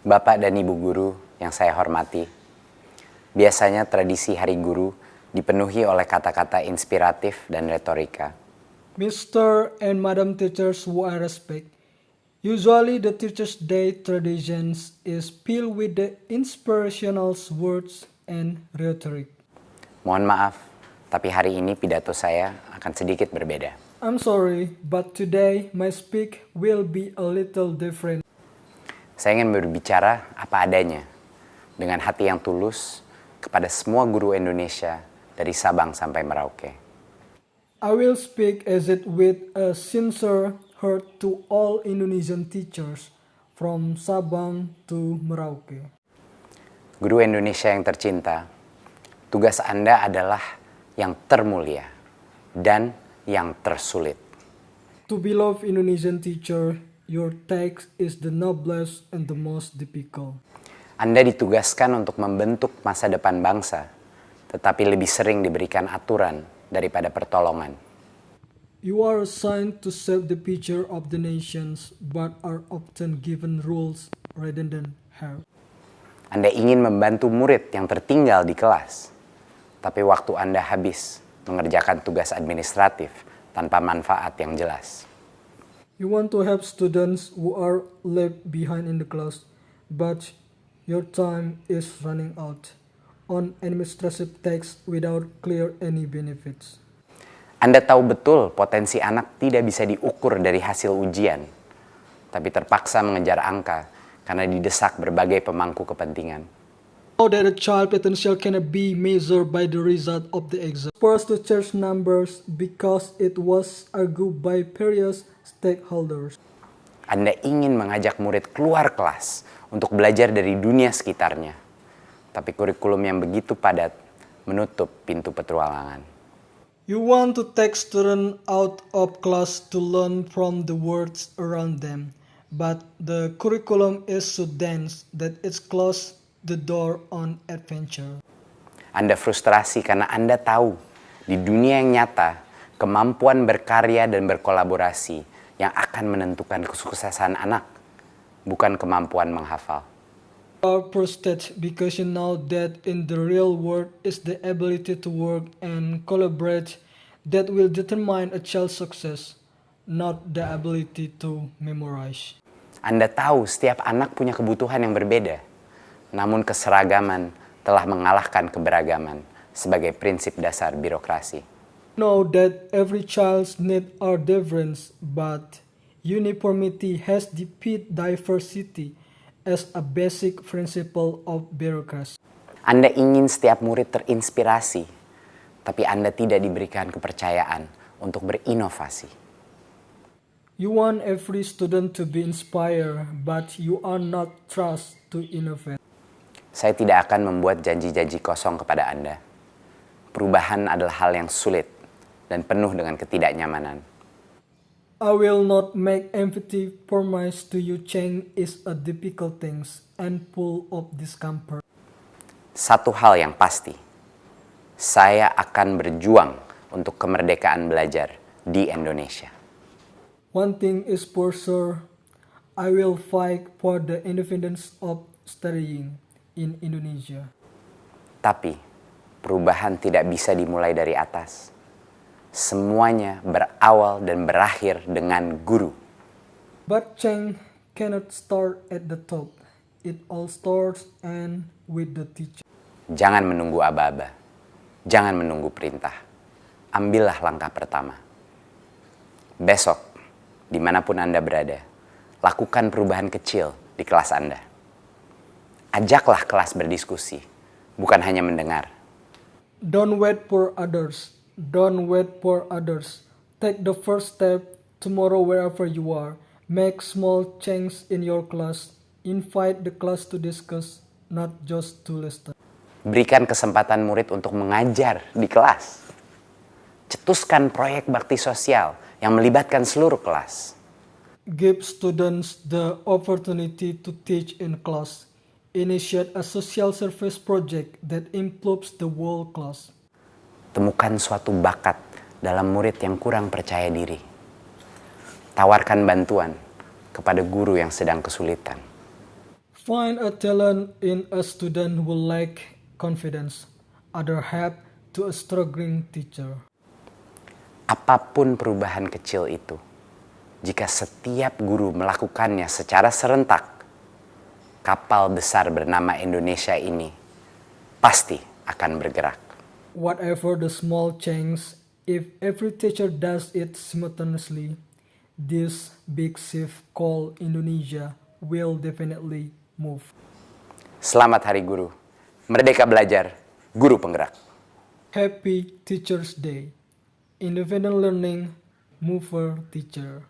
Bapak dan Ibu guru yang saya hormati, biasanya tradisi Hari Guru dipenuhi oleh kata-kata inspiratif dan retorika. Mr. and Madam teachers who I respect, usually the Teachers' Day traditions is filled with the inspirational words and rhetoric. Mohon maaf, tapi hari ini pidato saya akan sedikit berbeda. I'm sorry, but today my speak will be a little different. Saya ingin berbicara apa adanya, dengan hati yang tulus kepada semua guru Indonesia dari Sabang sampai Merauke. I will speak as it with a sincere heart to all Indonesian teachers from Sabang to Merauke. Guru Indonesia yang tercinta, tugas Anda adalah yang termulia dan yang tersulit. To beloved Indonesian teacher, your task is the noblest and the most difficult. Anda ditugaskan untuk membentuk masa depan bangsa, tetapi lebih sering diberikan aturan daripada pertolongan. You are assigned to shape the future of the nations, but are often given rules rather than help. Anda ingin membantu murid yang tertinggal di kelas, tapi waktu Anda habis mengerjakan tugas administratif tanpa manfaat yang jelas. You want to help students who are left behind in the class, but your time is running out on administrative tasks without clear any benefits. Anda tahu betul potensi anak tidak bisa diukur dari hasil ujian, tapi terpaksa mengejar angka karena didesak berbagai pemangku kepentingan. Know that a child potential cannot be measured by the result of the exam. First to church numbers because it was argued by various stakeholders. Anda ingin mengajak murid keluar kelas untuk belajar dari dunia sekitarnya, tapi kurikulum yang begitu padat menutup pintu petualangan. You want to take students out of class to learn from the worlds around them, but the curriculum is so dense that it's closed the door on adventure. Anda frustrasi karena Anda tahu di dunia yang nyata kemampuan berkarya dan berkolaborasi yang akan menentukan kesuksesan anak, bukan kemampuan menghafal. You are frustrated because you know that in the real world is the ability to work and collaborate that will determine a child's success, not the ability to memorize. Anda tahu setiap anak punya kebutuhan yang berbeda, namun keseragaman telah mengalahkan keberagaman sebagai prinsip dasar birokrasi. Know that every child's needs are different, but uniformity has defeated diversity as a basic principle of bureaucracy. Anda ingin setiap murid terinspirasi, tapi Anda tidak diberikan kepercayaan untuk berinovasi. You want every student to be inspired, but you are not trusted to innovate. Saya tidak akan membuat janji-janji kosong kepada Anda. Perubahan adalah hal yang sulit dan penuh dengan ketidaknyamanan. I will not make empty promise to you. Change is a difficult thing and full of discomfort. Satu hal yang pasti, saya akan berjuang untuk kemerdekaan belajar di Indonesia. One thing is for sure, I will fight for the independence of studying in Indonesia. Tapi, perubahan tidak bisa dimulai dari atas. Semuanya berawal dan berakhir dengan guru. But change cannot start at the top. It all starts and with the teacher. Jangan menunggu aba-aba. Jangan menunggu perintah. Ambillah langkah pertama. Besok, dimanapun Anda berada, lakukan perubahan kecil di kelas Anda. Ajaklah kelas berdiskusi, bukan hanya mendengar. Don't wait for others. Don't wait for others. Take the first step tomorrow wherever you are. Make small changes in your class. Invite the class to discuss, not just to listen. Berikan kesempatan murid untuk mengajar di kelas. Cetuskan proyek bakti sosial yang melibatkan seluruh kelas. Give students the opportunity to teach in class. Initiate a social service project that improves the whole class. Temukan suatu bakat dalam murid yang kurang percaya diri. Tawarkan bantuan kepada guru yang sedang kesulitan. Find a talent in a student who lack confidence. Other help to a struggling teacher. Apapun perubahan kecil itu, jika setiap guru melakukannya secara serentak, kapal besar bernama Indonesia ini pasti akan bergerak. Whatever the small change, if every teacher does it simultaneously, this big shift called Indonesia will definitely move. Selamat Hari Guru. Merdeka belajar, guru penggerak. Happy Teacher's Day. Independent Learning Mover Teacher.